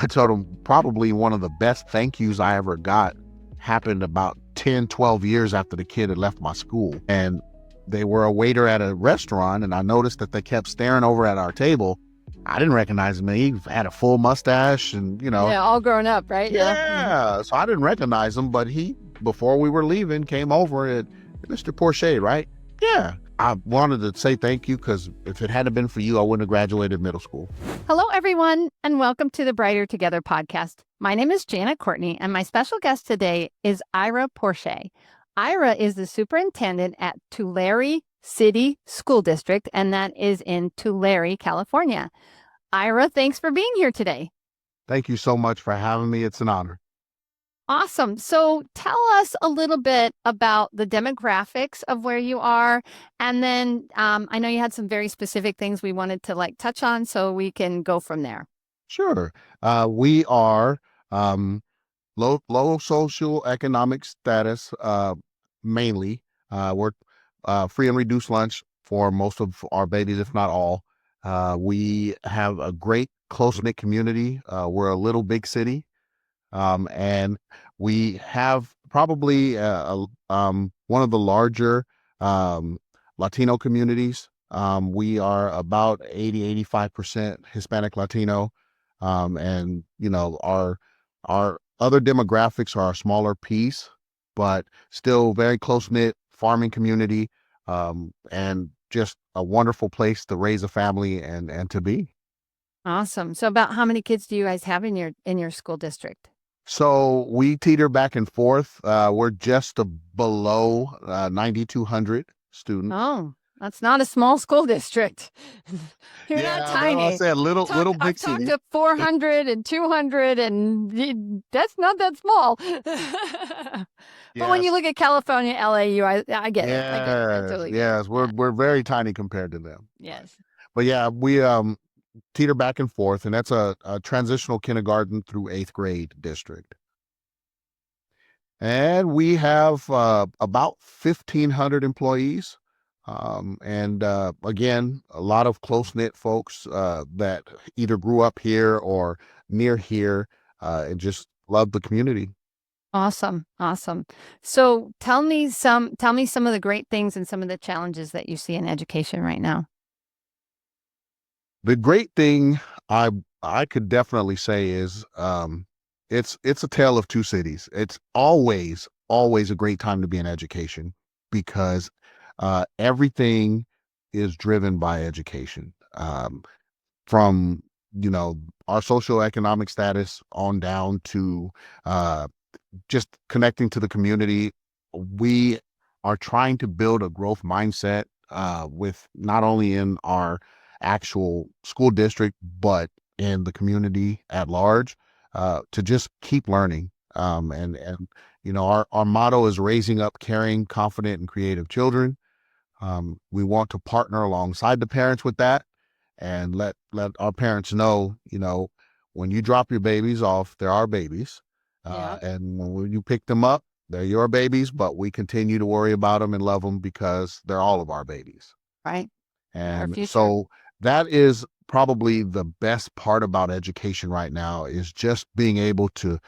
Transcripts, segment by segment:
I told him probably one of the best thank yous I ever got happened about 10, 12 years after the kid had left my school. And they were a waiter at a restaurant, and I noticed that they kept staring over at our table. I didn't recognize him. He had a full mustache and, Yeah, all grown up, right? Yeah. yeah. So I didn't recognize him, but he, before we were leaving, came over and, Mr. Porchia, right? Yeah. I wanted to say thank you because if it hadn't been for you, I wouldn't have graduated middle school. Hello, everyone, and welcome to the Brighter Together podcast. My name is Janet Courtney, and my special guest today is Ira Porchia. Ira is the superintendent at Tulare City School District, and that is in Tulare, California. Ira, thanks for being here today. Thank you so much for having me. It's an honor. Awesome. So tell us a little bit about the demographics of where you are. And then I know you had some very specific things we wanted to touch on, so we can go from there. Sure. We are low social economic status, mainly. We're free and reduced lunch for most of our babies, if not all. We have a great close-knit community. We're a little big city. And we have probably one of the larger Latino communities. We are about 85% Hispanic Latino. And, our other demographics are a smaller piece, but still very close-knit farming community, and just a wonderful place to raise a family and to be. Awesome. So about how many kids do you guys have in your school district? So we teeter back and forth. We're just below 9,200 students. Oh, that's not a small school district. You're not tiny. I said little big I've city. talked to 400 and 200, and that's not that small. But when you look at California, LA, I get it. I get it. I totally get yes, it. we're very tiny compared to them. Yes. But yeah, we teeter back and forth, and that's a transitional kindergarten through 8th grade district. And we have about 1,500 employees. And again, a lot of close-knit folks that either grew up here or near here and just love the community. Awesome. Awesome. So tell me some of the great things and some of the challenges that you see in education right now. The great thing I could definitely say is it's a tale of two cities. It's always a great time to be in education because everything is driven by education. From our socioeconomic status on down to just connecting to the community. We are trying to build a growth mindset with not only in our actual school district, but in the community at large, to just keep learning. Our motto is raising up caring, confident, and creative children. We want to partner alongside the parents with that and let our parents know, when you drop your babies off, they're our babies. And when you pick them up, they're your babies, but we continue to worry about them and love them because they're all of our babies. Right. And so that is probably the best part about education right now, is just being able to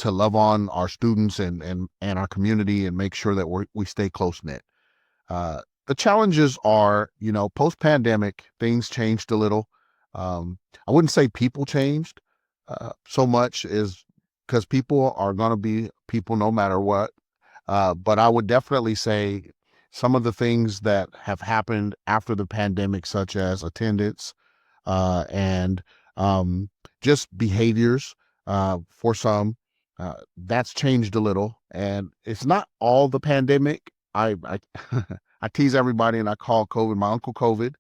love on our students and our community and make sure that we stay close knit. The challenges are, post-pandemic, things changed a little. I wouldn't say people changed so much, is because people are going to be people no matter what. But I would definitely say some of the things that have happened after the pandemic, such as attendance and just behaviors for some, that's changed a little. And it's not all the pandemic. I I tease everybody and I call COVID my Uncle COVID.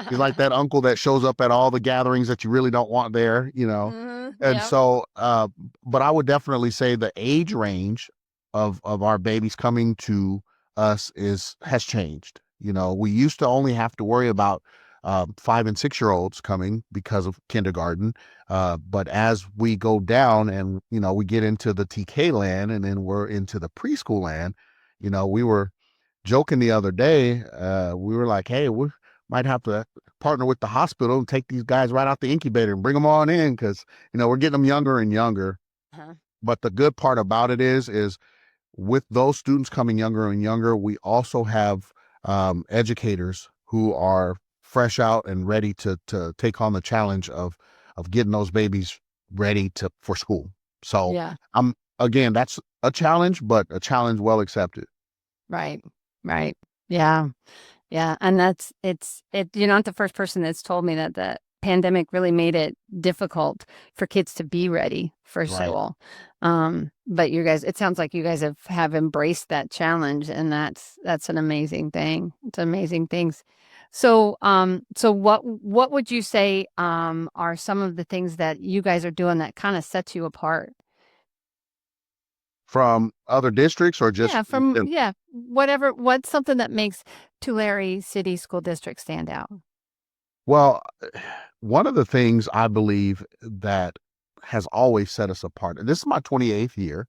He's like that uncle that shows up at all the gatherings that you really don't want there, And so, but I would definitely say the age range of our babies coming to us has changed. We used to only have to worry about 5 and 6-year-olds coming because of kindergarten. But as we go down and, we get into the TK land and then we're into the preschool land, we were joking the other day. We were like, hey, we might have to partner with the hospital and take these guys right out the incubator and bring them on in because, we're getting them younger and younger. Uh-huh. But the good part about it is with those students coming younger and younger, we also have educators who are fresh out and ready to take on the challenge of getting those babies ready for school. So Yeah. again, that's a challenge, but a challenge well accepted. Right. Right. Yeah. Yeah. And you're not the first person that's told me that the pandemic really made it difficult for kids to be ready for Right. school. But it sounds like you guys have embraced that challenge, and that's an amazing thing. It's amazing things. So what would you say are some of the things that you guys are doing that kind of sets you apart? From other districts or just What's something that makes Tulare City School District stand out? well, one of the things I believe that has always set us apart, and this is my 28th year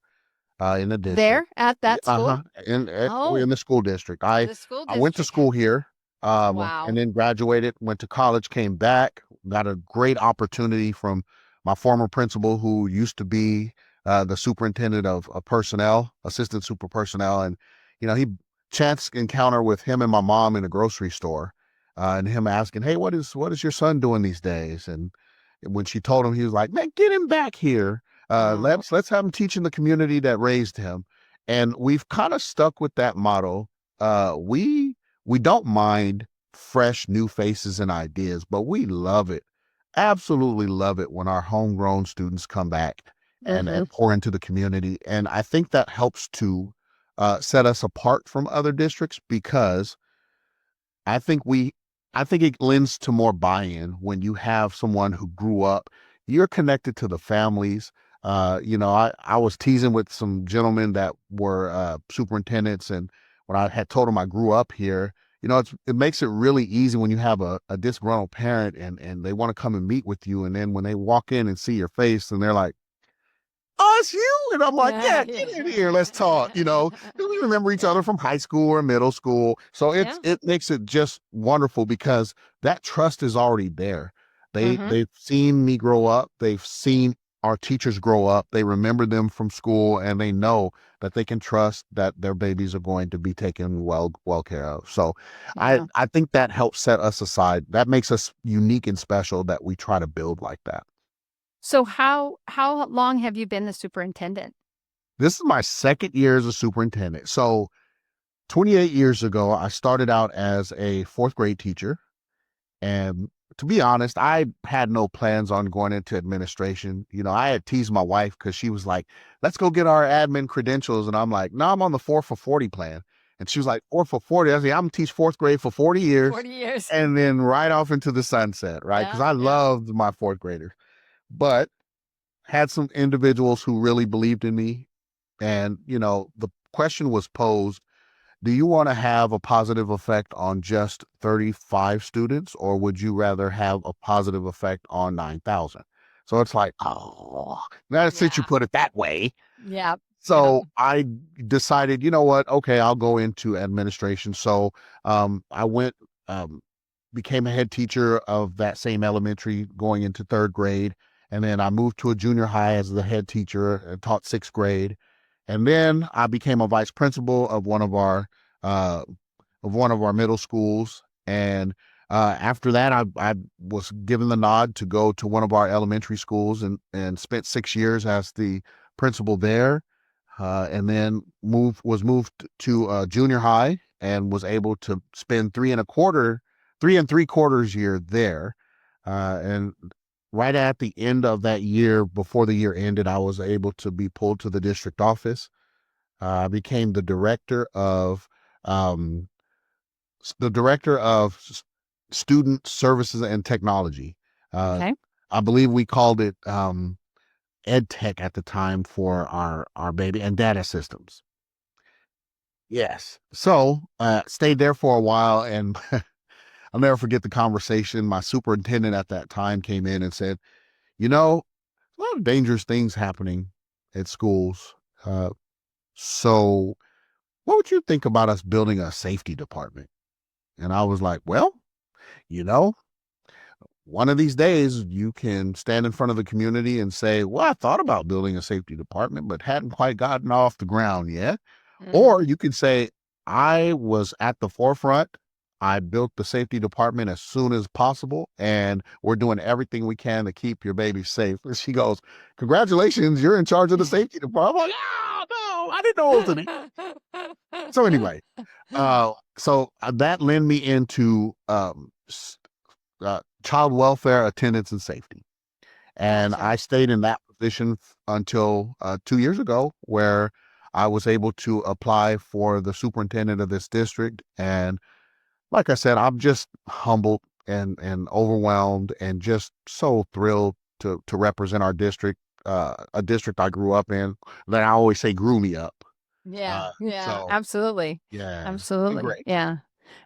in the district. There at that school? Uh-huh. In Oh, the school district. I the school I went to district. school here, and Wow. then graduated, went to college, came back, got a great opportunity from my former principal who used to be the superintendent of personnel, assistant super personnel. And, he chance encounter with him and my mom in a grocery store, and him asking, "Hey, what is your son doing these days?" And when she told him, he was like, "Man, get him back here. Oh, Let's have him teach in the community that raised him." And we've kind of stuck with that motto. We don't mind fresh new faces and ideas, but we love it, absolutely love it when our homegrown students come back mm-hmm. and pour into the community. And I think that helps to set us apart from other districts because I think we I think it lends to more buy-in when you have someone who grew up. You're connected to the families. I was teasing with some gentlemen that were superintendents, and when I had told them I grew up here, it makes it really easy when you have a disgruntled parent and they want to come and meet with you, and then when they walk in and see your face, and they're like, "Oh, it's you." And I'm like, Yeah, "Yeah, get in here. Let's talk." yeah. We remember each other from high school or middle school. So Yeah. it makes it just wonderful because that trust is already there. Mm-hmm. They've seen me grow up. They've seen our teachers grow up. They remember them from school and they know that they can trust that their babies are going to be taken well care of. So Yeah. I think that helps set us aside. That makes us unique and special that we try to build like that. So how long have you been the superintendent? This is my second year as a superintendent. So 28 years ago, I started out as a fourth grade teacher. And to be honest, I had no plans on going into administration. I had teased my wife because she was like, "Let's go get our admin credentials." And I'm like, "No, I'm on the 4 for 40 plan." And she was like, "4 for 40." I said, "I'm gonna teach fourth grade for 40 years 40 years. and then right off into the sunset," right? Because Yeah, I yeah. loved my fourth graders. But had some individuals who really believed in me. And, the question was posed, do you want to have a positive effect on just 35 students, or would you rather have a positive effect on 9,000? So it's like, oh, now since you Yeah. put it that way. Yeah. Yeah. So I decided, you know what? Okay, I'll go into administration. So I went, um, became a head teacher of that same elementary going into third grade. And then I moved to a junior high as the head teacher and taught sixth grade. And then I became a vice principal uh, of one of our middle schools. And after that, I was given the nod to go to one of our elementary schools and spent 6 years as the principal there. And then moved to junior high and was able to spend 3 and 3/4 year there. And right at the end of that year, before the year ended, I was able to be pulled to the district office. I became um, the director of student services and technology. Uh, Okay. I believe we called it ed tech at the time for our baby and data systems. Yes. So stayed there for a while, and I'll never forget the conversation. My superintendent at that time came in and said, a lot of dangerous things happening at schools. So what would you think about us building a safety department? And I was like, well, you know, one of these days you can stand in front of the community and say, well, I thought about building a safety department, but hadn't quite gotten off the ground yet. Or Mm. you can say, I was at the forefront. I built the safety department as soon as possible, and we're doing everything we can to keep your baby safe. And she goes, congratulations, you're in charge of the safety department. I'm like, oh, no, I didn't know it was an. So anyway, that led me into child welfare, attendance, and safety. And Gotcha. I stayed in that position until 2 years ago, where I was able to apply for the superintendent of this district. And like I said, I'm just humbled and overwhelmed and just so thrilled to represent our district, a district I grew up in that I always say grew me up. Yeah, yeah, So absolutely. yeah, it's been Absolutely. great. Yeah.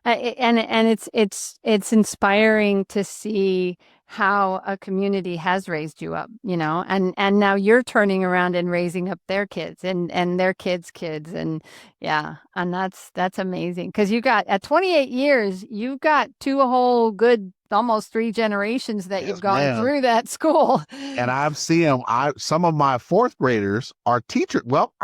And it's inspiring to see how a community has raised you up, and now you're turning around and raising up their kids and their kids and yeah, and that's amazing because you got at 28 years, you've got two whole good almost three generations that you've Yes, gone ma'am. through that school. And I've seen them. Some of my fourth graders are teachers. Well,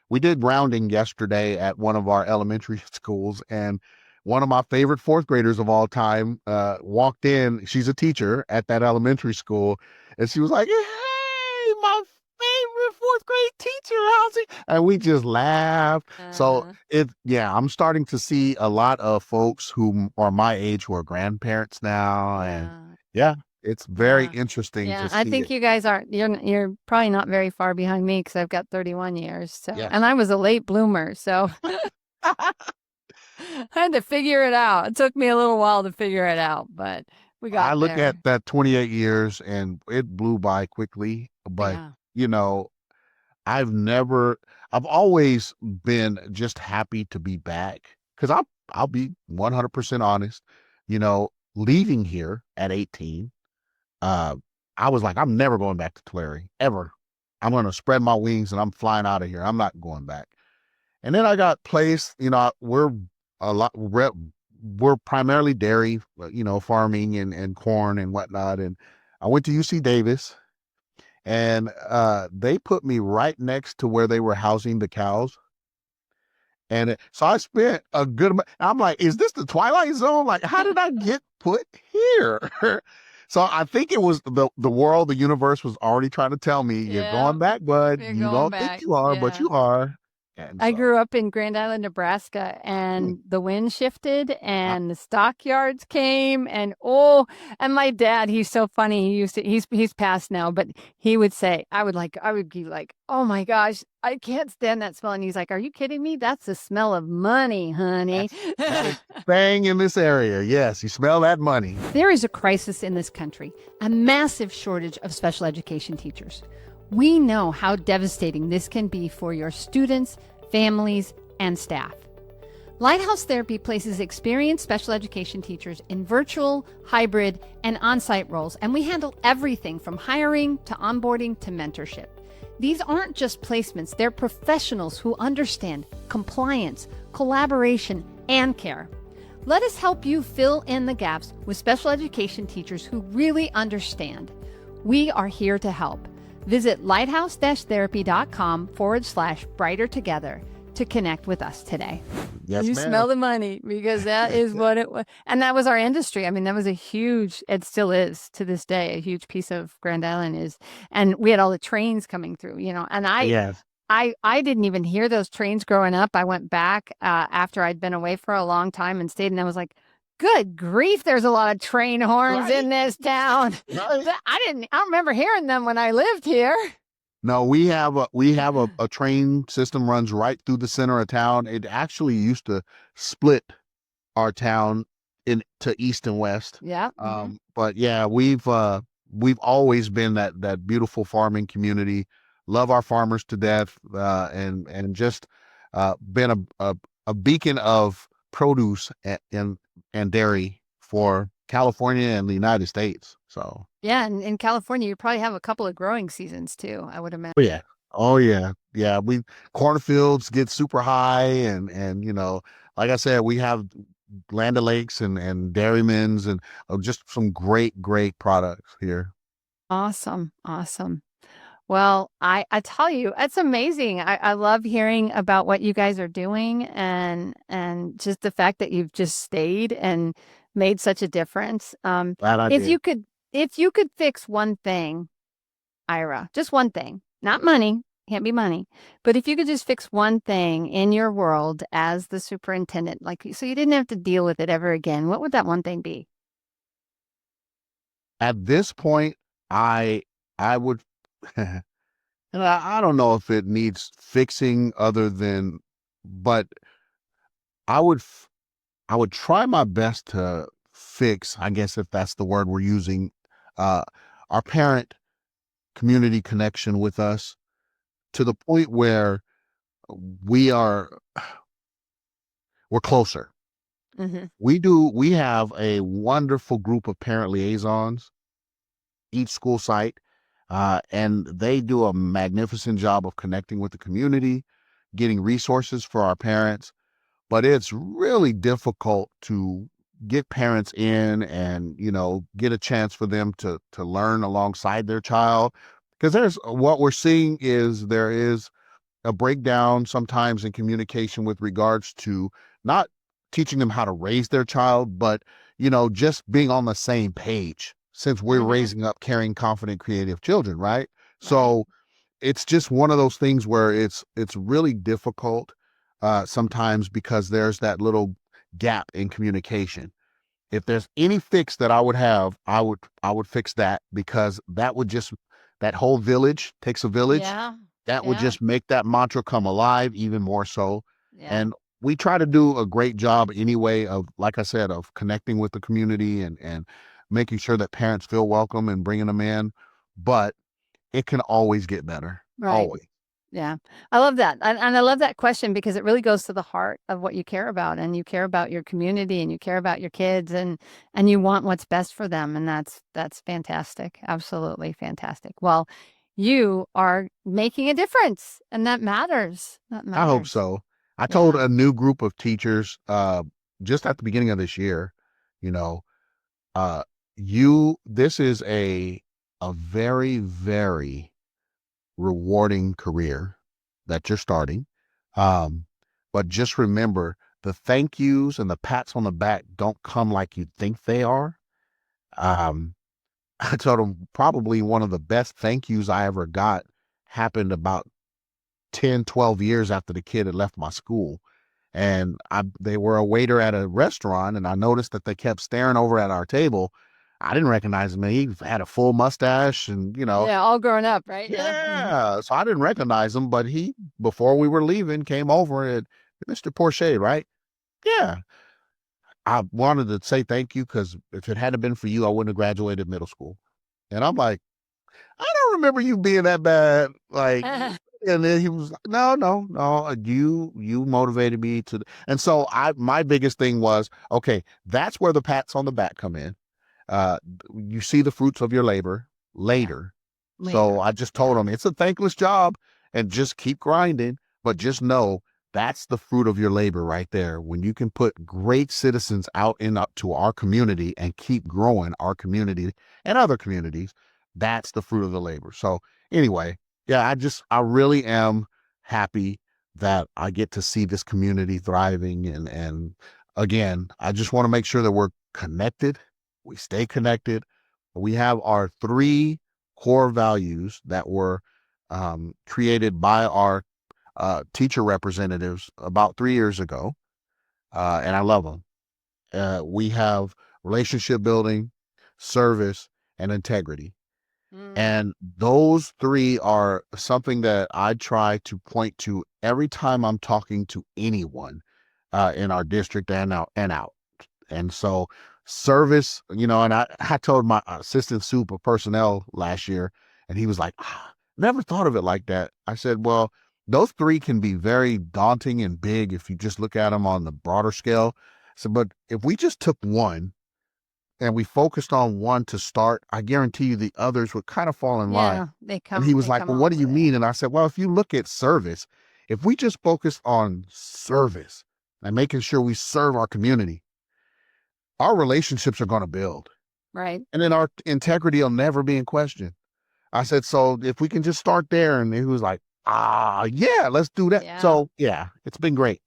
we did rounding yesterday at one of our elementary schools, and one of my favorite fourth graders of all time walked in. She's a teacher at that elementary school, and she was like, "Hey, my favorite fourth grade teacher, how's he?" And we just laughed. So Uh-huh. yeah, I'm starting to see a lot of folks who are my age who are grandparents now, and Yeah. yeah, it's very Yeah. interesting to Yeah, I see think it. you guys aren't you're probably not very far behind me because I've got 31 years. So, Yes. and I was a late bloomer, so I had to figure it out. It took me a little while to figure it out, but we I got look at there. that 28 years and it blew by quickly, but Yeah. you know, I've never, I've always been just happy to be back because I'll be 100% honest, leaving here at 18, uh, I was like, I'm never going back to Tulare ever. I'm going to spread my wings and I'm flying out of here. I'm not going back. And then I got placed, a lot, we're primarily dairy, farming and corn and whatnot. And I went to UC Davis, and they put me right next to where they were housing the cows. So I spent a good amount. I'm like, is this the Twilight Zone? Like, how did I get put here? So I think it was the world, the universe was already trying to tell me, you're Yeah, going back, bud. you're You going don't think back. you are, but Yeah. you are. And I so, grew up in Grand Island, Nebraska, hmm, and the wind shifted I, and the stockyards came and my dad, he's so funny. He's passed now, but he would say, I would be like, "Oh my gosh, I can't stand that smell." And he's like, "Are you kidding me? That's the smell of money, honey." that is the thing in this area. Yes, you smell that money. There is a crisis in this country, a massive shortage of special education teachers. We know how devastating this can be for your students, families, and staff. Lighthouse Therapy places experienced special education teachers in virtual, hybrid, and on site roles, and we handle everything from hiring to onboarding to mentorship. These aren't just placements, they're professionals who understand compliance, collaboration, and care. Let us help you fill in the gaps with special education teachers who really understand. We are here to help. Visit lighthouse-therapy.com/brighter together to connect with us today. Yes, You ma'am. smell the money because that is what it was. And that was our industry. I mean, that was it still is to this day, a huge piece of Grand Island is. And we had all the trains coming through, and Yes. I didn't even hear those trains growing up. I went back after I'd been away for a long time and stayed, and I was like, "Good grief! There's a lot of train horns Right. in this town." Right. I don't remember hearing them when I lived here. No, we have a train system runs right through the center of town. It actually used to split our town into east and west. Yeah. Hmm. But yeah, we've always been that beautiful farming community. Love our farmers to death, and just been a beacon of produce and dairy for California and the United States. So Yeah, and in California, you probably have a couple of growing seasons too, I would oh imagine. yeah. Oh yeah. Cornfields get super high, and like I said, we have Land O'Lakes and Dairymen's and just some great products here. Awesome. Awesome. Well, I tell you, it's amazing. I love hearing about what you guys are doing and just the fact that you've just stayed and made such a difference. Glad I If did. you could fix one thing, Ira, just one thing, not money, can't be money, but if you could just fix one thing in your world as the superintendent, like so you didn't have to deal with it ever again, what would that one thing be? At this point, I would, and I don't know if it needs fixing other than, but I would I would try my best to fix, I guess if that's the word we're using, uh, our parent community connection with us to the point where we are we're closer. Hmm. We have a wonderful group of parent liaisons each school site, and they do a magnificent job of connecting with the community, getting resources for our parents. But it's really difficult to get parents in and get a chance for them to learn alongside their child, because there's what we're seeing is there is a breakdown sometimes in communication with regards to not teaching them how to raise their child, but just being on the same page, since we're Hmm. raising up caring, confident, creative children, right? Right. So it's just one of those things where it's really difficult sometimes, because there's that little gap in communication. If there's any fix that I would have, I would fix that, because that whole village takes a village. Yeah. That would Yeah. just make that mantra come alive even more so. Yeah. And we try to do a great job anyway of, like I said, of connecting with the community and making sure that parents feel welcome and bringing them in. But it can always get better. Right. Always. Yeah. I love that. And I love that question because it really goes to the heart of what you care about and you care about your community and you care about your kids and you want what's best for them and that's fantastic. Absolutely fantastic. Well, you are making a difference and that matters. That I hope matters. so. I told Yeah. a new group of teachers just at the beginning of this year, you know, uh, this is a very, very rewarding career that you're starting. Um, but just remember, the thank yous and the pats on the back don't come like you think they are. Um, I told them probably one of the best thank yous I ever got happened about 10, 12 years after the kid had left my school. And they were a waiter at a restaurant, and I noticed that they kept staring over at our table. I didn't recognize him. He had a full mustache, and Yeah, all grown up, right? Yeah. Hmm. yeah. So I didn't recognize him, but he, before we were leaving, came over and, Mr. Porche, right? Yeah. I wanted to say thank you, because if it hadn't been for you, I wouldn't have graduated middle school. And I'm like, I don't remember you being that bad. Like, and then he was like, no, you motivated me to, and so my biggest thing was, okay, that's where the pats on the back come in. Uh, you see the fruits of your labor Yeah. later. So Later. I just told Yeah. him it's a thankless job and just keep grinding, but just know that's the fruit of your labor right there. When you can put great citizens out to our community and keep growing our community and other communities, that's the fruit of the labor. So anyway, yeah, I really am happy that I get to see this community thriving, and again, I just want to make sure that we're connected, we stay connected. We have our three core values that were created by our teacher representatives about 3 years ago, and I love them. We have relationship building, service, and integrity. Mm. And those three are something that I try to point to every time I'm talking to anyone in our district and out. And so service, and I told my assistant super personnel last year, and he was like, never thought of it like that. I said, well, those three can be very daunting and big if you just look at them on the broader scale. So, but if we just took one and we focused on one to start, I guarantee you the others would kind of fall in line. Yeah, And he was they like, come well, what along do you with it. mean? And I said, well, if you look at service, if we just focus on service and making sure we serve our community, our relationships are going to build. Right. And then our integrity will never be in question. I said, so if we can just start there. And he was like, yeah, let's do that. Yeah. So yeah, it's been great.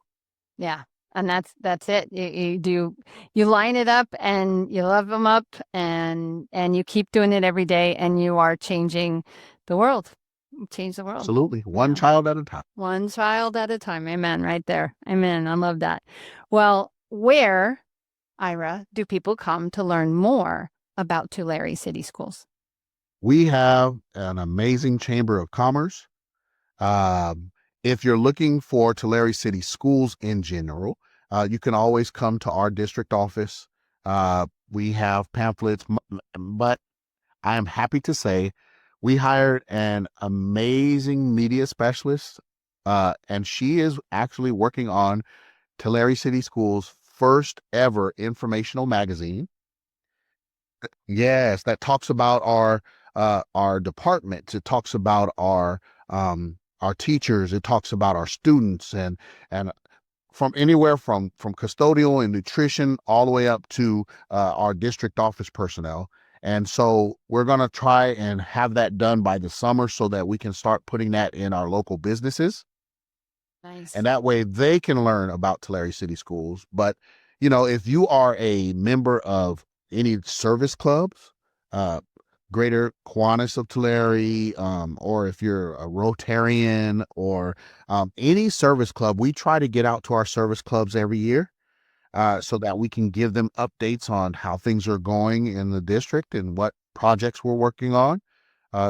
Yeah. And that's it. You line it up and you love them up and you keep doing it every day and you are changing the world. Change the world. Absolutely. One Yeah. child at a time. One child at a time. Amen. Right there. Amen. I love that. Well, where, Ira, do people come to learn more about Tulare City Schools? We have an amazing Chamber of Commerce. Um, if you're looking for Tulare City Schools in general, you can always come to our district office. We have pamphlets, but I am happy to say we hired an amazing media specialist, and she is actually working on Tulare City Schools' first ever informational magazine. Yes, that talks about our departments. It talks about our teachers. It talks about our students and from anywhere from custodial and nutrition all the way up to our district office personnel. And so we're going to try and have that done by the summer so that we can start putting that in our local businesses. Nice. And that way they can learn about Tulare City Schools. But, if you are a member of any service clubs, uh, Greater Kiwanis of Tulare, or if you're a Rotarian or any service club, we try to get out to our service clubs every year so that we can give them updates on how things are going in the district and what projects we're working on.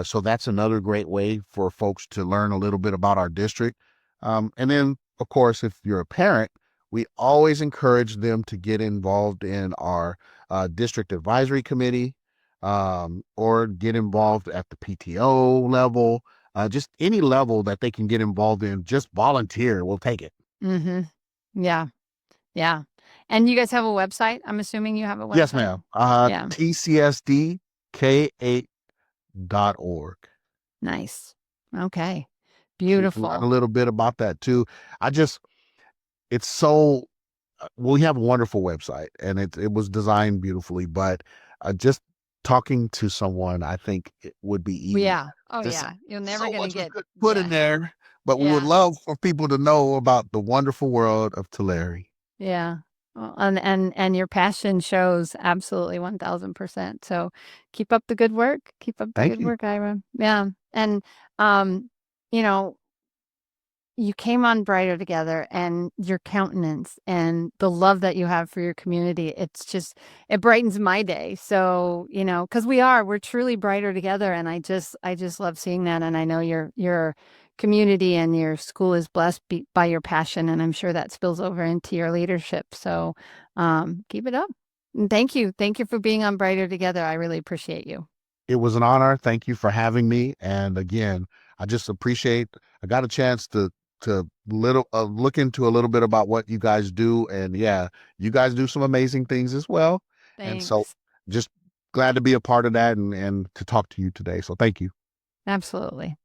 So that's another great way for folks to learn a little bit about our district. And then, of course, if you're a parent, we always encourage them to get involved in our district advisory committee or get involved at the PTO level, just any level that they can get involved in. Just volunteer. We'll take it. Mm-hmm. Yeah. Yeah. And you guys have a website? I'm assuming you have a website. Yes, ma'am. Yeah. TCSDK8.org. Nice. Okay. So you can learn a Beautiful. little bit about that too. It's so, we have a wonderful website and it was designed beautifully, but just talking to someone, I think it would be easy. Yeah. Oh, There's yeah. You're never so going to much we get, could put in yeah. there, but we would Yeah. love for people to know about the wonderful world of Tulare. Yeah. Well, and your passion shows absolutely 1000%. So keep up the good work. Keep up the Thank good you. work, Ira. Yeah. And, um, you know, you came on Brighter Together and your countenance and the love that you have for your community, it brightens my day. So, because we're truly brighter together. And I just love seeing that. And I know your community and your school is blessed by your passion. And I'm sure that spills over into your leadership. So, keep it up. And thank you. Thank you for being on Brighter Together. I really appreciate you. It was an honor. Thank you for having me. And again, I just appreciate, I got a chance to look into a little bit about what you guys do. And yeah, you guys do some amazing things as well. And so Thanks. just glad to be a part of that and to talk to you today. So thank you. Absolutely.